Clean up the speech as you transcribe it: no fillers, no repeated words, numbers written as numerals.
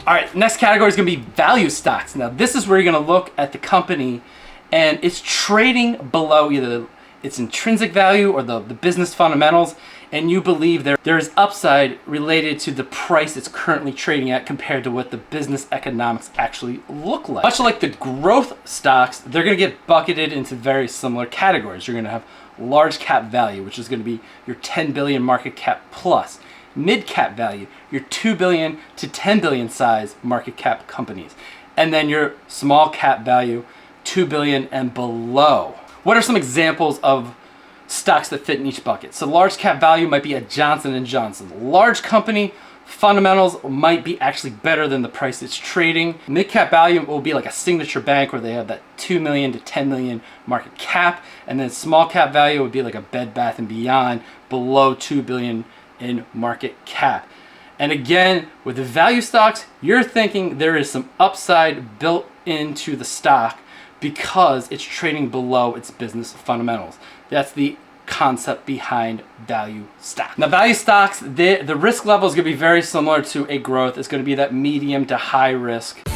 All right, next category is gonna be value stocks. Now this is where you're gonna look at the company and it's trading below either its intrinsic value or the business fundamentals, and you believe there is upside related to the price it's currently trading at compared to what the business economics actually look like. Much like the growth stocks, they're gonna get bucketed into very similar categories. You're gonna have large cap value, which is gonna be your 10 billion market cap plus. Mid cap value, your 2 billion to 10 billion size market cap companies. And then your small cap value, 2 billion and below. What are some examples of stocks that fit in each bucket? So large cap value might be a Johnson & Johnson. Large company, fundamentals might be actually better than the price it's trading. Mid cap value will be like a Signature Bank where they have that 2 million to 10 million market cap. And then small cap value would be like a Bed Bath & Beyond below 2 billion in market cap. And again, with the value stocks, you're thinking there is some upside built into the stock because it's trading below its business fundamentals. That's the concept behind value stock. Now value stocks, the risk level is going to be very similar to a growth. It's going to be that medium to high risk.